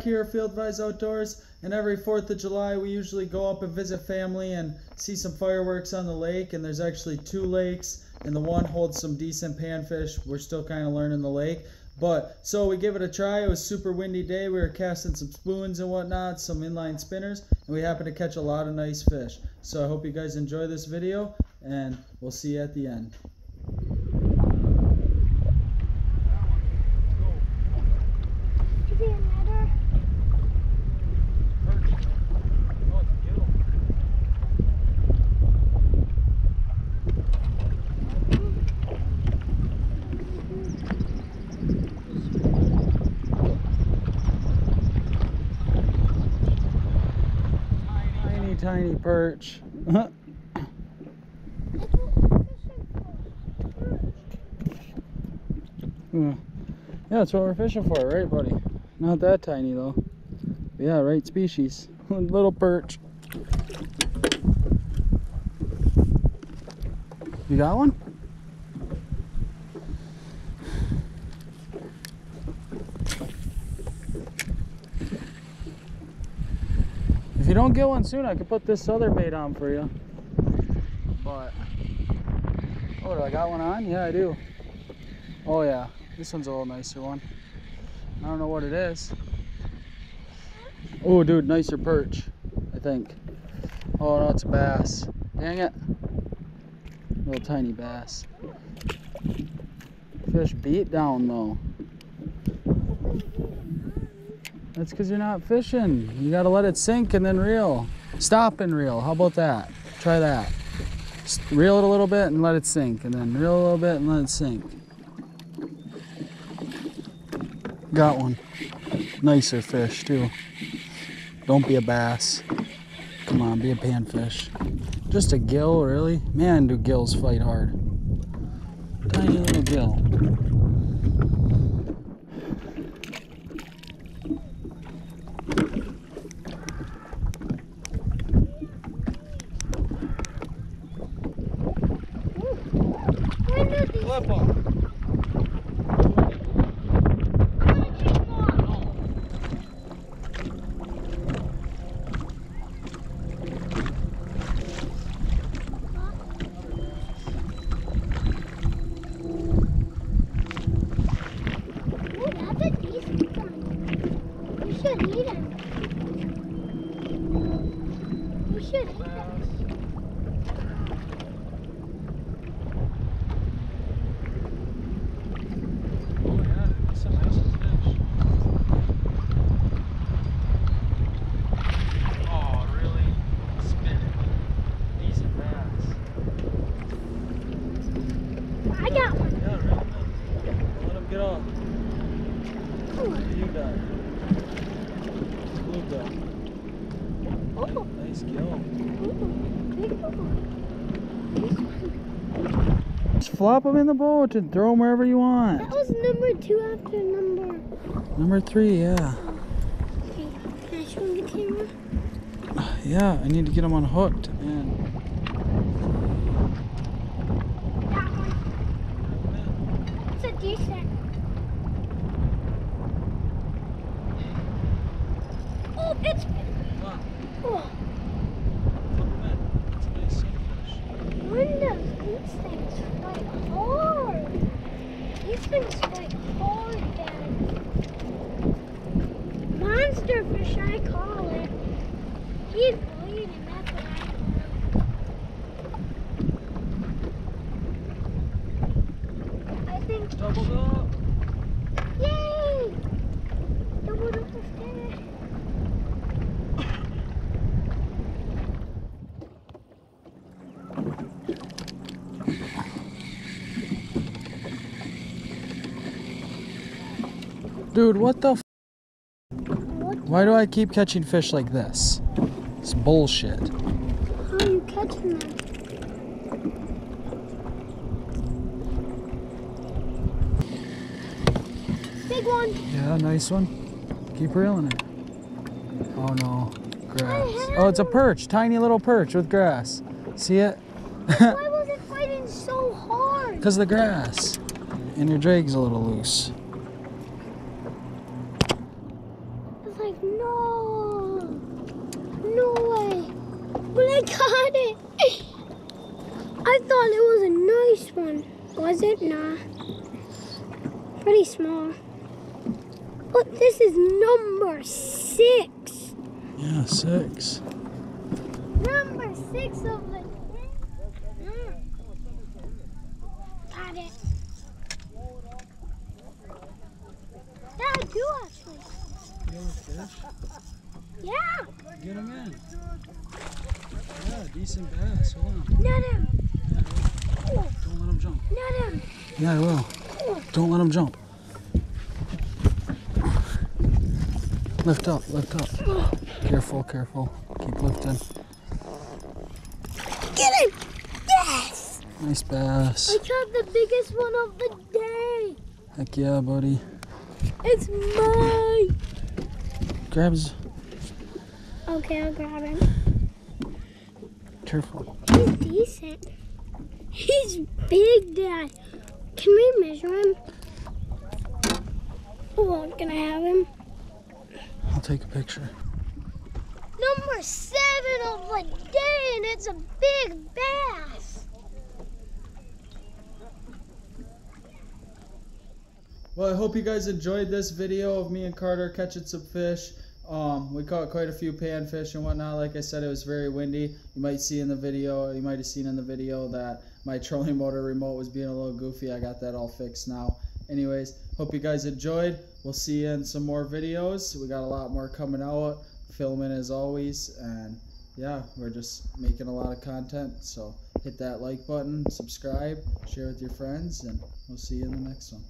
here at Field Advice Outdoors, and every 4th of July we usually go up and visit family and see some fireworks on the lake. And there's actually 2 lakes, and the one holds some decent panfish. We're still kind of learning the lake, but so we give it a try. It was a super windy day. We were casting some spoons and whatnot, some inline spinners, and we happened to catch a lot of nice fish. So I hope you guys enjoy this video, and we'll see you at the end. Tiny perch. Yeah, that's what we're fishing for, right, buddy? Not that tiny though. Yeah, right species. Little perch. You got one? If you don't get one soon, I could put this other bait on for you. But, oh, do I got one on? Yeah, I do. Oh yeah, this one's a little nicer one. I don't know what it is. Oh, dude, nicer perch, I think. Oh no, it's a bass. Dang it. Little tiny bass. Fish beat down though. That's because you're not fishing. You gotta let it sink and then reel. Stop and reel. How about that? Try that. Just reel it a little bit and let it sink, and then reel a little bit and let it sink. Got one. Nicer fish too. Don't be a bass. Come on, be a panfish. Just a gill, really? Man, do gills fight hard. Tiny little gill. Flip them. Nice gill. Just flop them in the boat and throw them wherever you want. That was number 2 after number 3, yeah. Okay, can I show the camera? Yeah, I need to get them unhooked, man. That one. It's a decent. Oh, it's. Oh. When does these things fight hard? These things fight hard, Dad. Monster fish, I call it. He's bleeding, that's what I call it. I think. Doubled up. Yay! Doubled up the fish. Dude, what the f? Why do I keep catching fish like this? It's bullshit. How are you catching them? Big one. Yeah, nice one. Keep reeling it. Oh no, grass. Oh, it's a perch, tiny little perch with grass. See it? Why was it fighting so hard? Because of the grass. And your drag's a little loose. It's like got it. I thought it was a nice one. Was it? Nah. Pretty small. But this is number 6. Yeah, 6. Number 6 of the day. Got it. Yeah, I do actually. You have a fish? Yeah. Get him in. Yeah, decent bass. Hold on. Net him. Don't let him jump. Net him. Yeah, I will. Don't let him jump. Lift up, lift up. Careful, careful. Keep lifting. Get him. Yes. Nice bass. I caught the biggest one of the day. Heck yeah, buddy. It's mine. Grabs. Okay, I'll grab him. Careful. He's decent. He's big, Dad. Can we measure him? Oh, can I have him? I'll take a picture. Number 7 of the day, and it's a big bass. Well, I hope you guys enjoyed this video of me and Carter catching some fish. We caught quite a few panfish and whatnot. Like I said, it was very windy. You might see in the video, you might have seen in the video that my trolling motor remote was being a little goofy. I got that all fixed now. Anyways, hope you guys enjoyed. We'll see you in some more videos. We got a lot more coming out, filming as always, and yeah, we're just making a lot of content. So hit that like button, subscribe, share with your friends, and we'll see you in the next one.